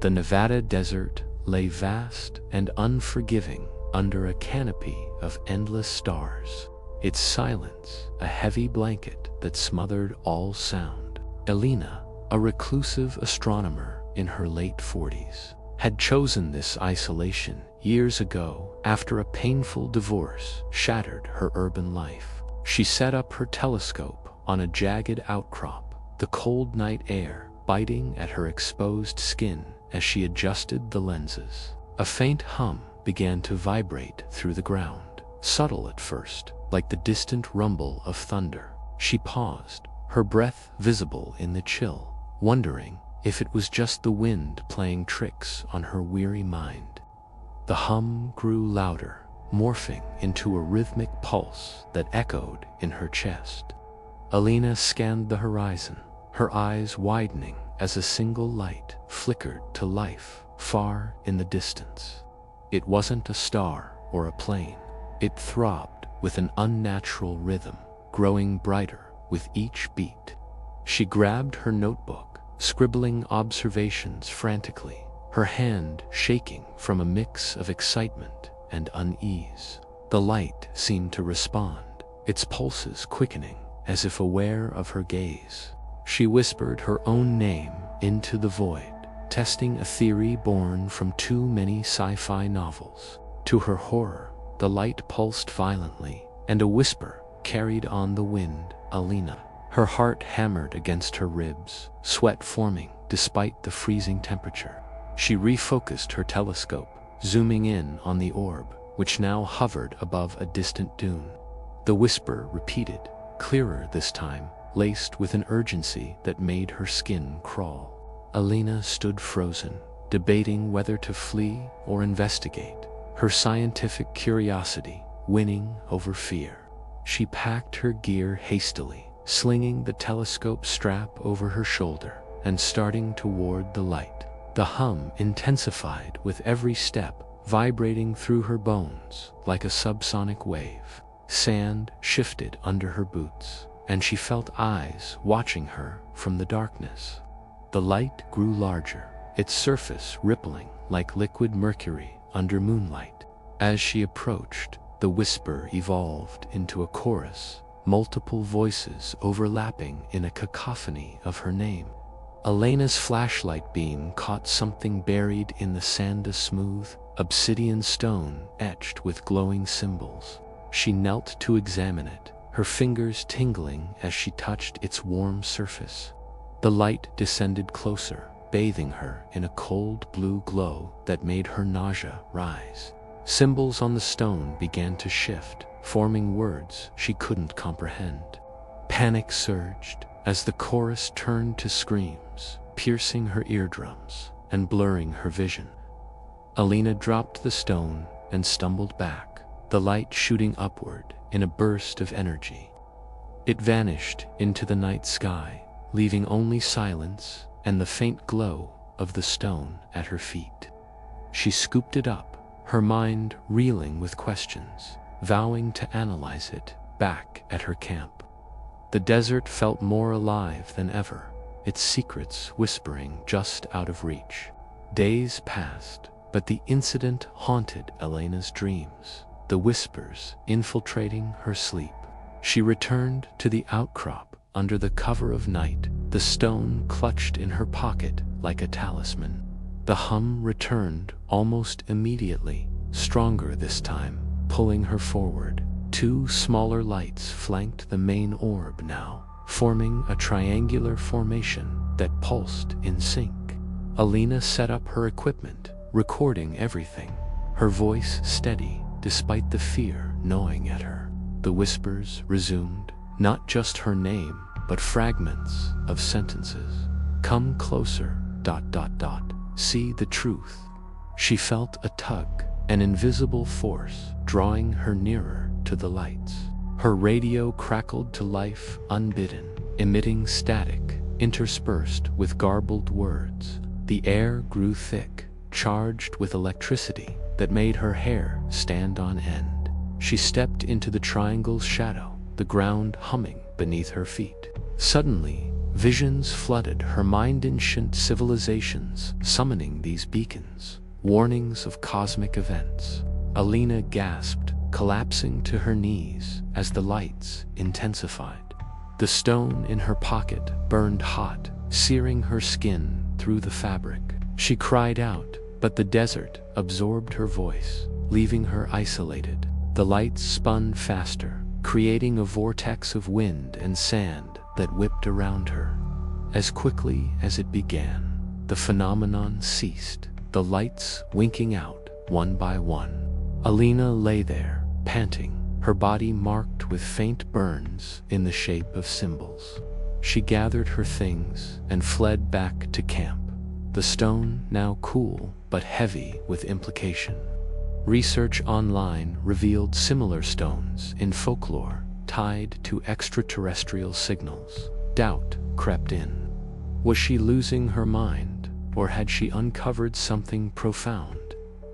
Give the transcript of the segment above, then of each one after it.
The Nevada desert lay vast and unforgiving under a canopy of endless stars, its silence a heavy blanket that smothered all sound. Elena, a reclusive astronomer in her late 40s, had chosen this isolation years ago after a painful divorce shattered her urban life. She set up her telescope on a jagged outcrop, the cold night air biting at her exposed skin as she adjusted the lenses. A faint hum began to vibrate through the ground, subtle at first, like the distant rumble of thunder. She paused, her breath visible in the chill, wondering if it was just the wind playing tricks on her weary mind. The hum grew louder, morphing into a rhythmic pulse that echoed in her chest. Elena scanned the horizon, her eyes widening as a single light flickered to life far in the distance. It wasn't a star or a plane. It throbbed with an unnatural rhythm, growing brighter with each beat. She grabbed her notebook, scribbling observations frantically, her hand shaking from a mix of excitement and unease. The light seemed to respond, its pulses quickening as if aware of her gaze. She whispered her own name into the void, testing a theory born from too many sci-fi novels. To her horror, the light pulsed violently, and a whisper carried on the wind, "Elena." Her heart hammered against her ribs, sweat forming despite the freezing temperature. She refocused her telescope, zooming in on the orb, which now hovered above a distant dune. The whisper repeated, clearer this time, laced with an urgency that made her skin crawl. Elena stood frozen, debating whether to flee or investigate, her scientific curiosity winning over fear. She packed her gear hastily, slinging the telescope strap over her shoulder and starting toward the light. The hum intensified with every step, vibrating through her bones like a subsonic wave. Sand shifted under her boots, and she felt eyes watching her from the darkness. The light grew larger, its surface rippling like liquid mercury under moonlight. As she approached, the whisper evolved into a chorus, multiple voices overlapping in a cacophony of her name. Elena's flashlight beam caught something buried in the sand, a smooth, obsidian stone etched with glowing symbols. She knelt to examine it, her fingers tingling as she touched its warm surface. The light descended closer, bathing her in a cold blue glow that made her nausea rise. Symbols on the stone began to shift, forming words she couldn't comprehend. Panic surged as the chorus turned to screams, piercing her eardrums and blurring her vision. Elena dropped the stone and stumbled back, the light shooting upward in a burst of energy. It vanished into the night sky, leaving only silence and the faint glow of the stone at her feet. She scooped it up, her mind reeling with questions, vowing to analyze it back at her camp. The desert felt more alive than ever, its secrets whispering just out of reach. Days passed, but the incident haunted Elena's dreams, the whispers infiltrating her sleep. She returned to the outcrop under the cover of night, the stone clutched in her pocket like a talisman. The hum returned almost immediately, stronger this time, pulling her forward. Two smaller lights flanked the main orb now, forming a triangular formation that pulsed in sync. Elena set up her equipment, recording everything, her voice steady despite the fear gnawing at her. The whispers resumed, not just her name, but fragments of sentences. "Come closer, ... see the truth." She felt a tug, an invisible force drawing her nearer to the lights. Her radio crackled to life unbidden, emitting static, interspersed with garbled words. The air grew thick, charged with electricity that made her hair stand on end. She stepped into the triangle's shadow, the ground humming beneath her feet. Suddenly, Visions flooded her mind, ancient civilizations summoning these beacons, warnings of cosmic events. Alina gasped, collapsing to her knees as the lights intensified. The stone in her pocket burned hot, searing her skin through the fabric. She cried out, but the desert absorbed her voice, leaving her isolated. The lights spun faster, creating a vortex of wind and sand that whipped around her. As quickly as it began, the phenomenon ceased, the lights winking out one by one. Alina lay there, panting, her body marked with faint burns in the shape of symbols. She gathered her things and fled back to camp, the stone now cool but heavy with implication. Research online revealed similar stones in folklore tied to extraterrestrial signals. Doubt crept in. Was she losing her mind, or had she uncovered something profound?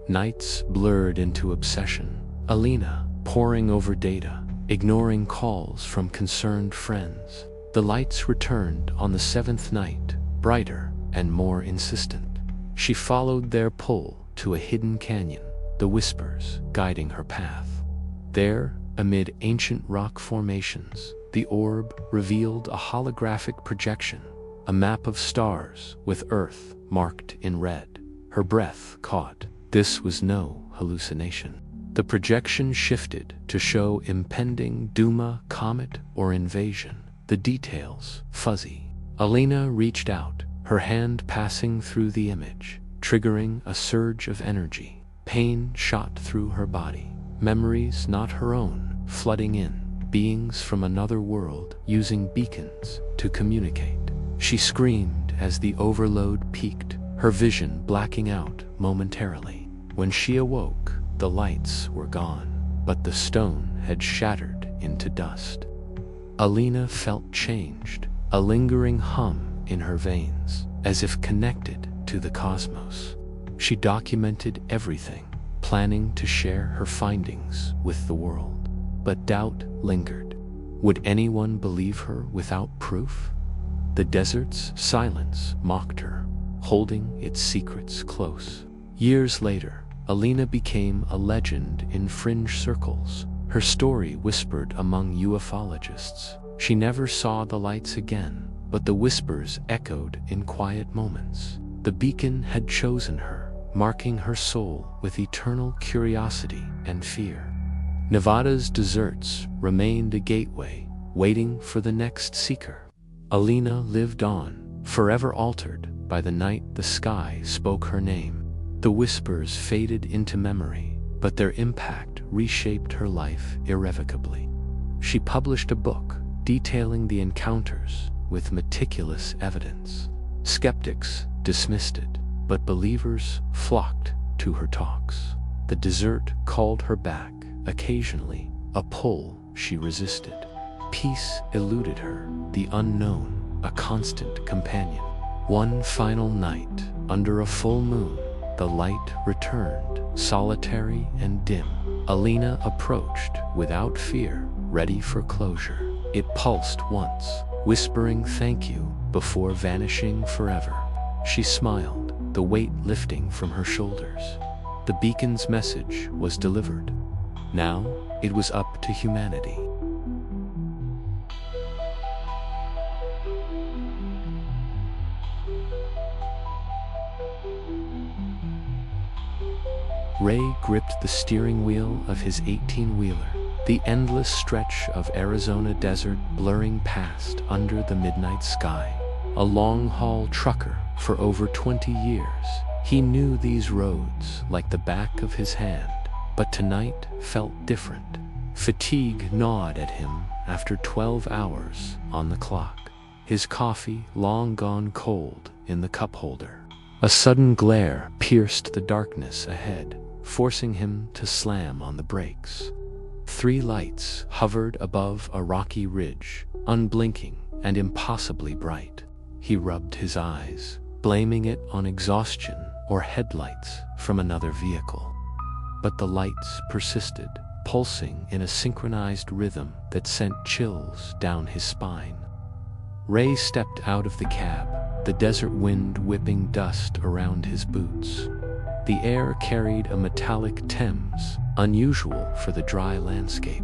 Nights blurred into obsession, Alina poring over data, ignoring calls from concerned friends. The lights returned on the seventh night, brighter and more insistent. She followed their pull to a hidden canyon, the whispers guiding her path. There, amid ancient rock formations, the orb revealed a holographic projection, a map of stars with Earth marked in red. Her breath caught. This was no hallucination. The projection shifted to show impending Duma comet or invasion, the details fuzzy. Alina reached out, her hand passing through the image, triggering a surge of energy. Pain shot through her body, memories not her own flooding in, beings from another world using beacons to communicate. She screamed as the overload peaked, her vision blacking out momentarily. When she awoke, the lights were gone, but the stone had shattered into dust. Alina felt changed, a lingering hum in her veins, as if connected to the cosmos. She documented everything, planning to share her findings with the world. But doubt lingered. Would anyone believe her without proof? The desert's silence mocked her, holding its secrets close. Years later, Alina became a legend in fringe circles, her story whispered among ufologists. She never saw the lights again, but the whispers echoed in quiet moments. The beacon had chosen her, marking her soul with eternal curiosity and fear. Nevada's deserts remained a gateway, waiting for the next seeker. Alina lived on, forever altered by the night the sky spoke her name. The whispers faded into memory, but their impact reshaped her life irrevocably. She published a book detailing the encounters with meticulous evidence. Skeptics dismissed it, but believers flocked to her talks. The desert called her back, occasionally, a pull she resisted. Peace eluded her, the unknown, a constant companion. One final night, under a full moon, the light returned, solitary and dim. Alina approached without fear, ready for closure. It pulsed once, whispering thank you before vanishing forever. She smiled, the weight lifting from her shoulders. The beacon's message was delivered. Now, it was up to humanity. Ray gripped the steering wheel of his 18-wheeler, the endless stretch of Arizona desert blurring past under the midnight sky. A long-haul trucker for over 20 years, he knew these roads like the back of his hand, but tonight felt different. Fatigue gnawed at him after 12 hours on the clock, his coffee long gone cold in the cup holder. A sudden glare pierced the darkness ahead, forcing him to slam on the brakes. 3 lights hovered above a rocky ridge, unblinking and impossibly bright. He rubbed his eyes, blaming it on exhaustion or headlights from another vehicle. But the lights persisted, pulsing in a synchronized rhythm that sent chills down his spine. Ray stepped out of the cab, the desert wind whipping dust around his boots. The air carried a metallic Thames, unusual for the dry landscape.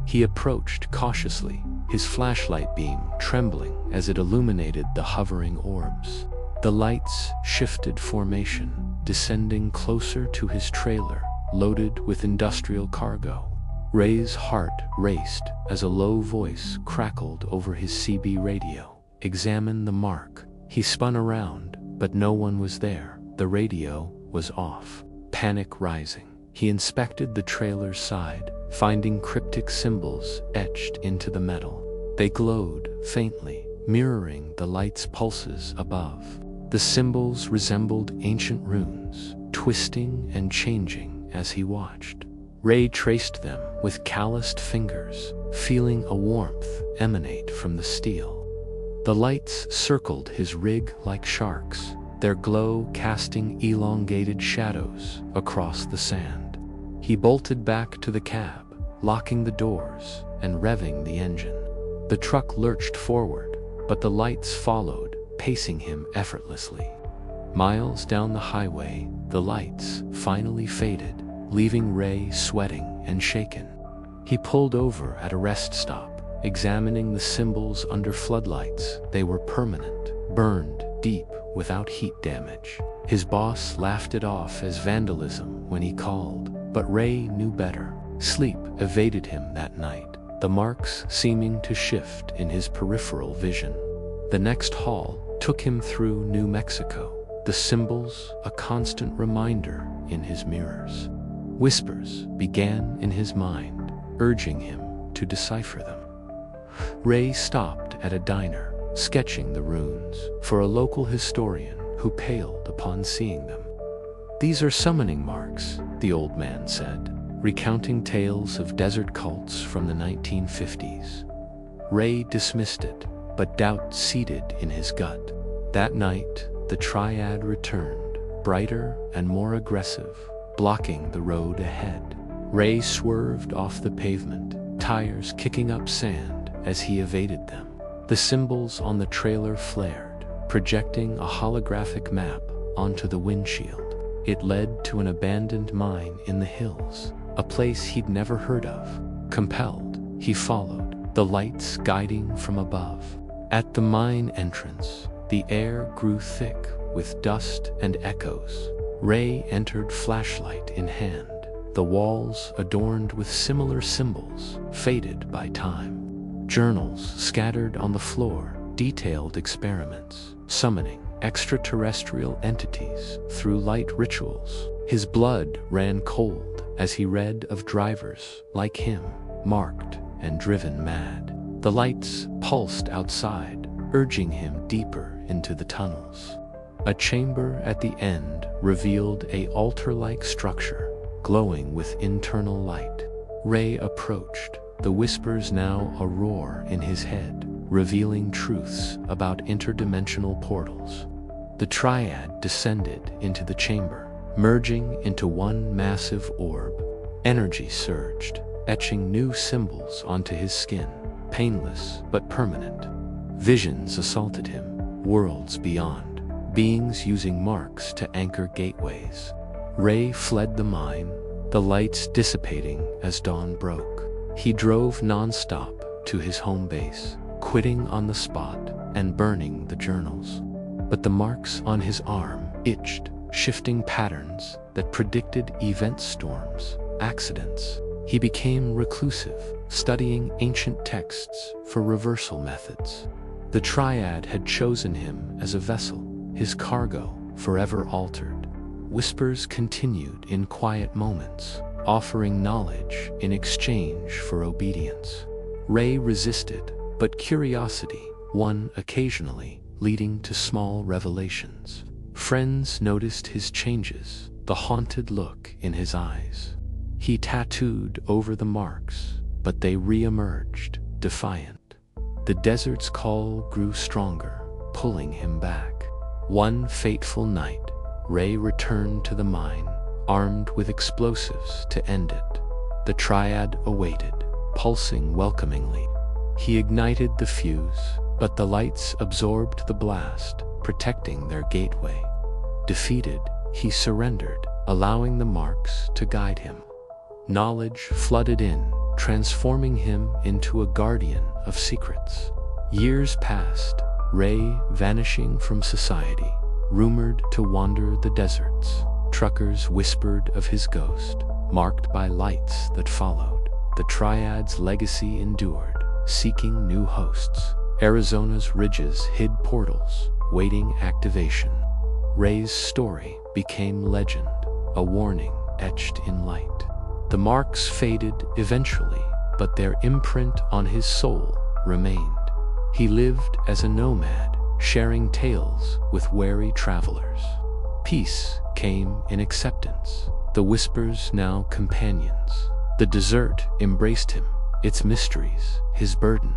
He approached cautiously, his flashlight beam trembling as it illuminated the hovering orbs. The lights shifted formation, descending closer to his trailer, loaded with industrial cargo. Ray's heart raced as a low voice crackled over his CB radio. "Examine the mark." He spun around, but no one was there. The radio was off. Panic rising, he inspected the trailer's side, finding cryptic symbols etched into the metal. They glowed faintly, mirroring the light's pulses above. The symbols resembled ancient runes, twisting and changing as he watched. Ray traced them with calloused fingers, feeling a warmth emanate from the steel. The lights circled his rig like sharks, their glow casting elongated shadows across the sand. He bolted back to the cab, locking the doors and revving the engine. The truck lurched forward, but the lights followed, pacing him effortlessly. Miles down the highway, the lights finally faded, leaving Ray sweating and shaken. He pulled over at a rest stop, examining the symbols under floodlights. They were permanent, burned deep without heat damage. His boss laughed it off as vandalism when he called, but Ray knew better. Sleep evaded him that night, the marks seeming to shift in his peripheral vision. The next haul took him through New Mexico, the symbols a constant reminder in his mirrors. Whispers began in his mind, urging him to decipher them. Ray stopped at a diner, sketching the runes for a local historian who paled upon seeing them. "These are summoning marks," the old man said, recounting tales of desert cults from the 1950s. Ray dismissed it, but doubt seeded in his gut. That night, the triad returned, brighter and more aggressive, blocking the road ahead. Ray swerved off the pavement, tires kicking up sand as he evaded them. The symbols on the trailer flared, projecting a holographic map onto the windshield. It led to an abandoned mine in the hills, a place he'd never heard of. Compelled, he followed, the lights guiding from above. At the mine entrance, the air grew thick with dust and echoes. Ray entered flashlight in hand. The walls, adorned with similar symbols, faded by time. Journals scattered on the floor detailed experiments, summoning extraterrestrial entities through light rituals. His blood ran cold as he read of drivers like him, marked and driven mad. The lights pulsed outside, urging him deeper into the tunnels. A chamber at the end revealed an altar-like structure, glowing with internal light. Ray approached, the whispers now a roar in his head, revealing truths about interdimensional portals. The triad descended into the chamber, merging into one massive orb. Energy surged, etching new symbols onto his skin, painless but permanent. Visions assaulted him, worlds beyond, beings using marks to anchor gateways. Ray fled the mine, the lights dissipating as dawn broke. He drove non-stop to his home base, quitting on the spot and burning the journals. But the marks on his arm itched, shifting patterns that predicted event storms, accidents. He became reclusive, studying ancient texts for reversal methods. The triad had chosen him as a vessel, his cargo forever altered. Whispers continued in quiet moments, offering knowledge in exchange for obedience. Ray resisted, but curiosity won occasionally, leading to small revelations. Friends noticed his changes, the haunted look in his eyes. He tattooed over the marks, but they re-emerged, defiant. The desert's call grew stronger, pulling him back. One fateful night, Ray returned to the mine, armed with explosives to end it. The triad awaited, pulsing welcomingly. He ignited the fuse, But the lights absorbed the blast, protecting their gateway. Defeated, he surrendered, allowing the marks to guide him. Knowledge flooded in, transforming him into a guardian of secrets. Years passed, Ray vanishing from society, rumored to wander the deserts. Truckers whispered of his ghost, marked by lights that followed. The triad's legacy endured, seeking new hosts. Arizona's ridges hid portals, waiting activation. Ray's story became legend, a warning etched in light. The marks faded eventually, but their imprint on his soul remained. He lived as a nomad, sharing tales with wary travelers. Peace came in acceptance, the whispers now companions. The desert embraced him, its mysteries, his burden.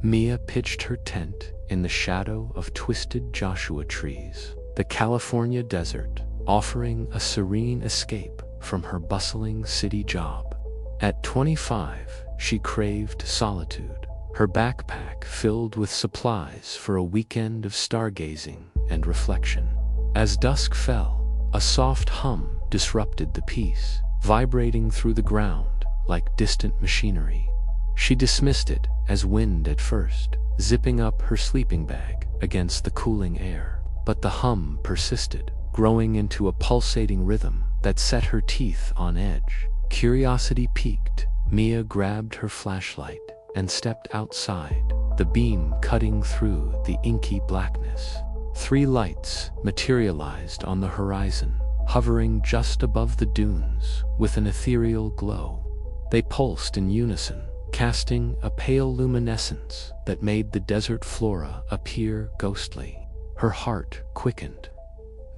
Mia pitched her tent in the shadow of twisted Joshua trees, the California desert offering a serene escape from her bustling city job. At 25, she craved solitude, her backpack filled with supplies for a weekend of stargazing and reflection. As dusk fell, a soft hum disrupted the peace, vibrating through the ground like distant machinery. She dismissed it as wind at first, zipping up her sleeping bag against the cooling air. But the hum persisted, growing into a pulsating rhythm that set her teeth on edge. Curiosity piqued, Mia grabbed her flashlight and stepped outside, the beam cutting through the inky blackness. 3 lights materialized on the horizon, hovering just above the dunes with an ethereal glow. They pulsed in unison, casting a pale luminescence that made the desert flora appear ghostly. Her heart quickened.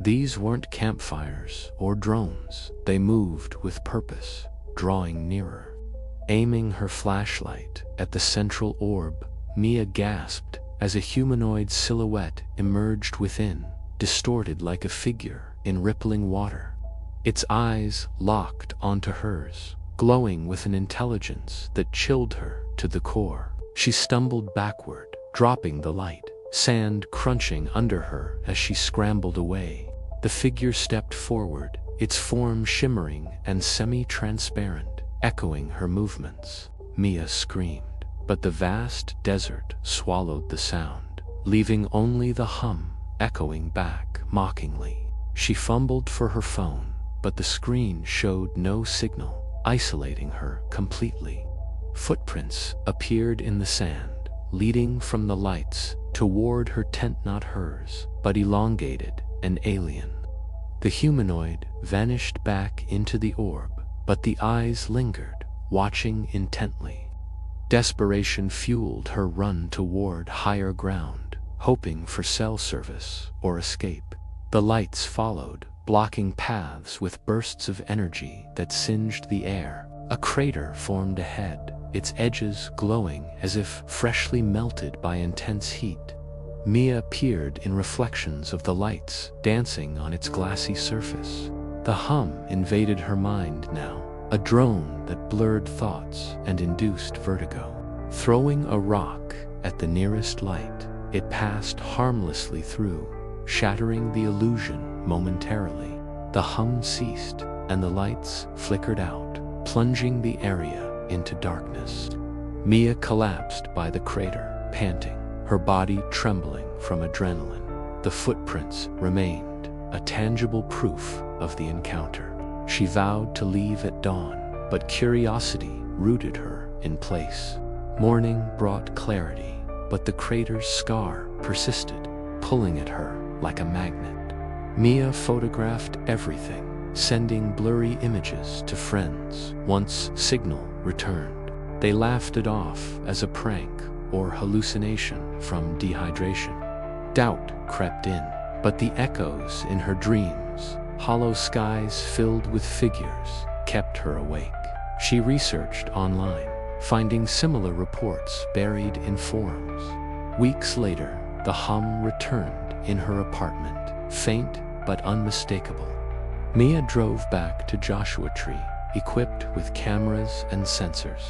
These weren't campfires or drones. They moved with purpose, drawing nearer. Aiming her flashlight at the central orb, Mia gasped as a humanoid silhouette emerged within, distorted like a figure in rippling water. Its eyes locked onto hers, glowing with an intelligence that chilled her to the core. She stumbled backward, dropping the light, sand crunching under her as she scrambled away. The figure stepped forward, its form shimmering and semi-transparent, echoing her movements. Mia screamed, but the vast desert swallowed the sound, leaving only the hum echoing back mockingly. She fumbled for her phone, but the screen showed no signal, isolating her completely. Footprints appeared in the sand, leading from the lights toward her tent, not hers, but elongated and alien. The humanoid vanished back into the orb, but the eyes lingered, watching intently. Desperation fueled her run toward higher ground, hoping for cell service or escape. The lights followed, blocking paths with bursts of energy that singed the air. A crater formed ahead, its edges glowing as if freshly melted by intense heat. Mia peered in reflections of the lights dancing on its glassy surface. The hum invaded her mind now, a drone that blurred thoughts and induced vertigo. Throwing a rock at the nearest light, it passed harmlessly through, shattering the illusion momentarily. The hum ceased, and the lights flickered out, plunging the area into darkness. Mia collapsed by the crater, panting, her body trembling from adrenaline. The footprints remained, a tangible proof of the encounter. She vowed to leave at dawn, but curiosity rooted her in place. Morning brought clarity, but the crater's scar persisted, pulling at her like a magnet. Mia photographed everything, sending blurry images to friends. Once signal returned, they laughed it off as a prank or hallucination from dehydration. Doubt crept in, but the echoes in her dreams, hollow skies filled with figures, kept her awake. She researched online, finding similar reports buried in forums. Weeks later, the hum returned in her apartment, faint but unmistakable. Mia drove back to Joshua Tree, equipped with cameras and sensors.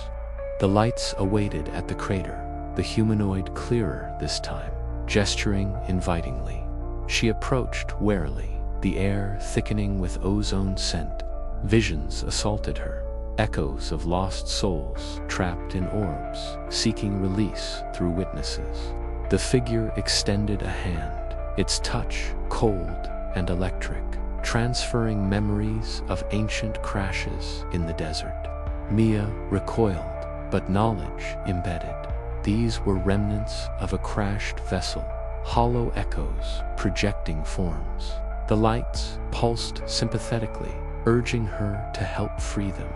The lights awaited at the crater, the humanoid clearer this time, gesturing invitingly. She approached warily, the air thickening with ozone scent. Visions assaulted her, echoes of lost souls trapped in orbs, seeking release through witnesses. The figure extended a hand, its touch cold and electric, transferring memories of ancient crashes in the desert. Mia recoiled, but knowledge embedded. These were remnants of a crashed vessel, hollow echoes projecting forms. The lights pulsed sympathetically, urging her to help free them.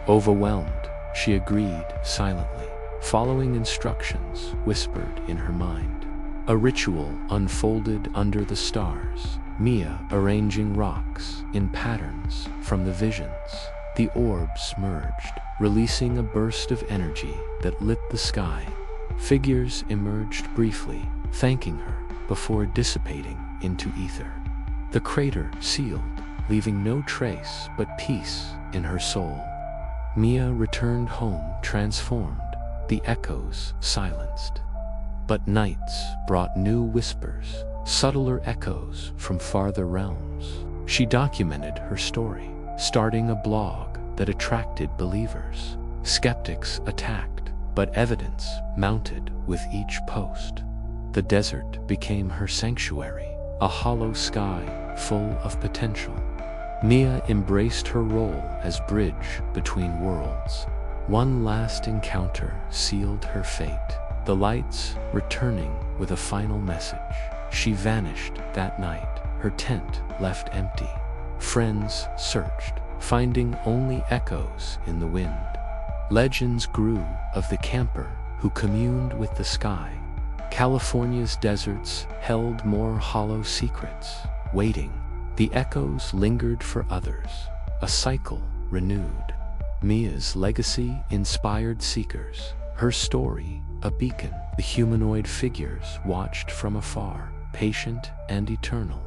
Overwhelmed, she agreed silently, following instructions whispered in her mind. A ritual unfolded under the stars, Mia arranging rocks in patterns from the visions. The orbs merged, releasing a burst of energy that lit the sky. Figures emerged briefly, thanking her, before dissipating into ether. The crater sealed, leaving no trace but peace in her soul. Mia returned home transformed, the echoes silenced. But nights brought new whispers, subtler echoes from farther realms. She documented her story, starting a blog that attracted believers. Skeptics attacked, but evidence mounted with each post. The desert became her sanctuary, a hollow sky full of potential. Mia embraced her role as bridge between worlds. One last encounter sealed her fate, the lights returning with a final message. She vanished that night, her tent left empty. Friends searched, finding only echoes in the wind. Legends grew of the camper who communed with the sky. California's deserts held more hollow secrets, waiting. The echoes lingered for others, a cycle renewed. Mia's legacy inspired seekers, her story a beacon. The humanoid figures watched from afar, patient and eternal.